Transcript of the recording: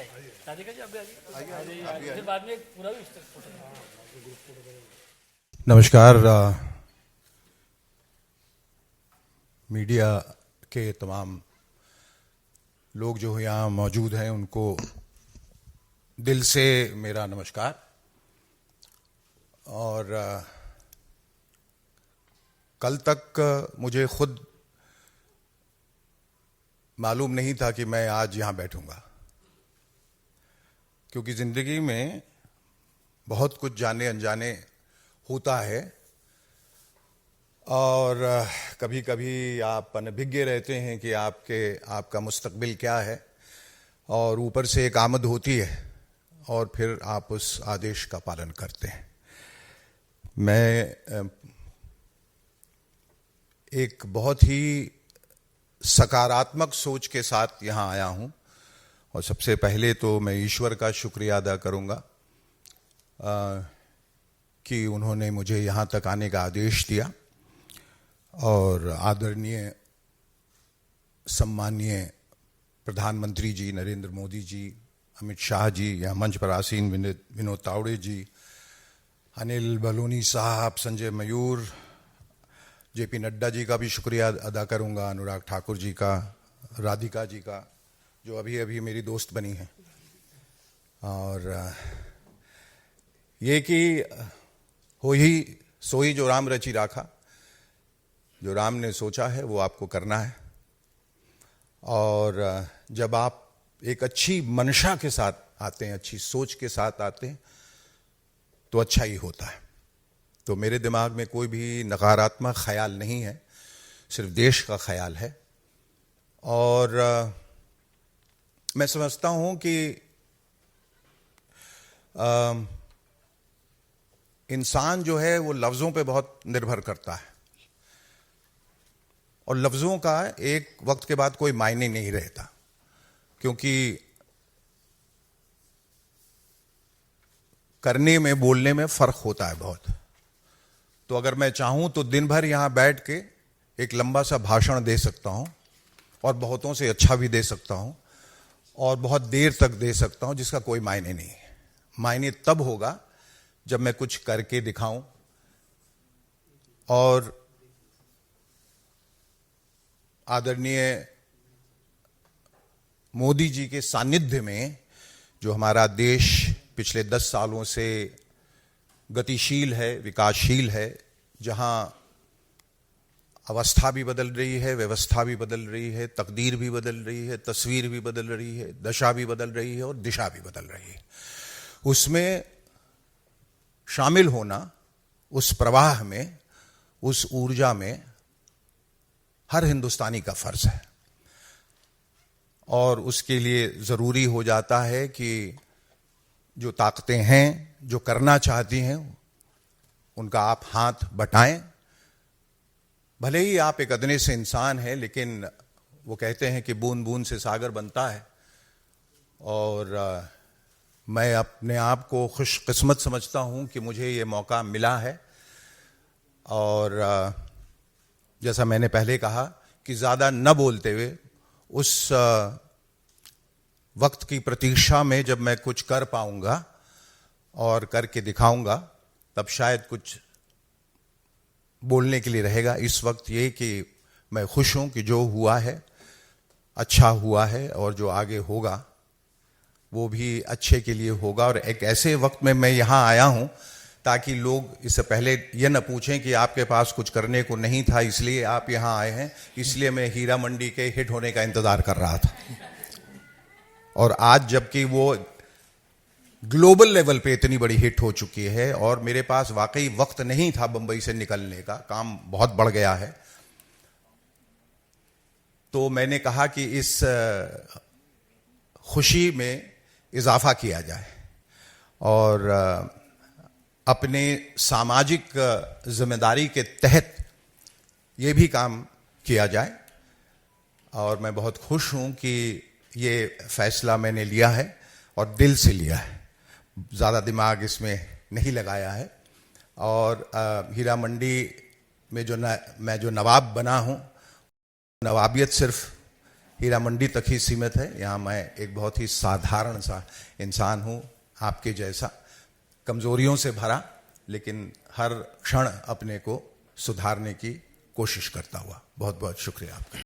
राधिका जी आगे फिर बाद में पूरा भी नमस्कार। मीडिया के तमाम लोग जो यहाँ मौजूद हैं उनको दिल से मेरा नमस्कार। और कल तक मुझे खुद मालूम नहीं था कि मैं आज यहाँ बैठूंगा, क्योंकि ज़िंदगी में बहुत कुछ जाने अनजाने होता है और कभी कभी आप अनभिज्ञ रहते हैं कि आपका मुस्तकबिल क्या है, और ऊपर से एक आमद होती है और फिर आप उस आदेश का पालन करते हैं। मैं एक बहुत ही सकारात्मक सोच के साथ यहाँ आया हूँ, और सबसे पहले तो मैं ईश्वर का शुक्रिया अदा करूँगा कि उन्होंने मुझे यहाँ तक आने का आदेश दिया। और आदरणीय सम्माननीय प्रधानमंत्री जी नरेंद्र मोदी जी, अमित शाह जी, यहाँ मंच पर आसीन विनोद तावड़े जी, अनिल बलूनी साहब, संजय मयूर, जेपी नड्डा जी का भी शुक्रिया अदा करूँगा, अनुराग ठाकुर जी का, राधिका जी का जो अभी अभी मेरी दोस्त बनी है। और ये कि हो ही सोई जो राम रची राखा, जो राम ने सोचा है वो आपको करना है। और जब आप एक अच्छी मंशा के साथ आते हैं, अच्छी सोच के साथ आते हैं, तो अच्छा ही होता है। तो मेरे दिमाग में कोई भी नकारात्मक ख्याल नहीं है, सिर्फ देश का ख्याल है। और मैं समझता हूं कि इंसान जो है वो लफ्ज़ों पे बहुत निर्भर करता है, और लफ्ज़ों का एक वक्त के बाद कोई मायने नहीं रहता, क्योंकि करने में बोलने में फ़र्क होता है बहुत। तो अगर मैं चाहूं तो दिन भर यहाँ बैठ के एक लंबा सा भाषण दे सकता हूं, और बहुतों से अच्छा भी दे सकता हूं, और बहुत देर तक दे सकता हूं, जिसका कोई मायने नहीं है। मायने तब होगा जब मैं कुछ करके दिखाऊं। और आदरणीय मोदी जी के सानिध्य में जो हमारा देश पिछले 10 सालों से गतिशील है, विकासशील है, जहां अवस्था भी बदल रही है, व्यवस्था भी बदल रही है, तकदीर भी बदल रही है, तस्वीर भी बदल रही है, दशा भी बदल रही है और दिशा भी बदल रही है, उसमें शामिल होना, उस प्रवाह में, उस ऊर्जा में हर हिंदुस्तानी का फर्ज है। और उसके लिए ज़रूरी हो जाता है कि जो ताकतें हैं, जो करना चाहती हैं, उनका आप हाथ बटाएं। भले ही आप एक अदने से इंसान हैं, लेकिन वो कहते हैं कि बूंद बूंद से सागर बनता है। और मैं अपने आप को खुशकिस्मत समझता हूं कि मुझे ये मौका मिला है। और जैसा मैंने पहले कहा कि ज़्यादा न बोलते हुए उस वक्त की प्रतीक्षा में जब मैं कुछ कर पाऊंगा और करके दिखाऊंगा, तब शायद कुछ बोलने के लिए रहेगा। इस वक्त ये कि मैं खुश हूं कि जो हुआ है अच्छा हुआ है, और जो आगे होगा वो भी अच्छे के लिए होगा। और एक ऐसे वक्त में मैं यहाँ आया हूं ताकि लोग इससे पहले ये न पूछें कि आपके पास कुछ करने को नहीं था इसलिए आप यहाँ आए हैं। इसलिए मैं हीरा मंडी के हिट होने का इंतज़ार कर रहा था, और आज जबकि वो ग्लोबल लेवल पे इतनी बड़ी हिट हो चुकी है और मेरे पास वाकई वक्त नहीं था बंबई से निकलने का, काम बहुत बढ़ गया है, तो मैंने कहा कि इस खुशी में इजाफा किया जाए और अपने सामाजिक जिम्मेदारी के तहत ये भी काम किया जाए। और मैं बहुत खुश हूं कि ये फैसला मैंने लिया है और दिल से लिया है, ज़्यादा दिमाग इसमें नहीं लगाया है। और हीरा मंडी में मैं जो नवाब बना हूं, नवाबियत सिर्फ हीरा मंडी तक ही सीमित है। यहाँ मैं एक बहुत ही साधारण सा इंसान हूँ, आपके जैसा, कमजोरियों से भरा, लेकिन हर क्षण अपने को सुधारने की कोशिश करता हुआ। बहुत बहुत शुक्रिया आपका।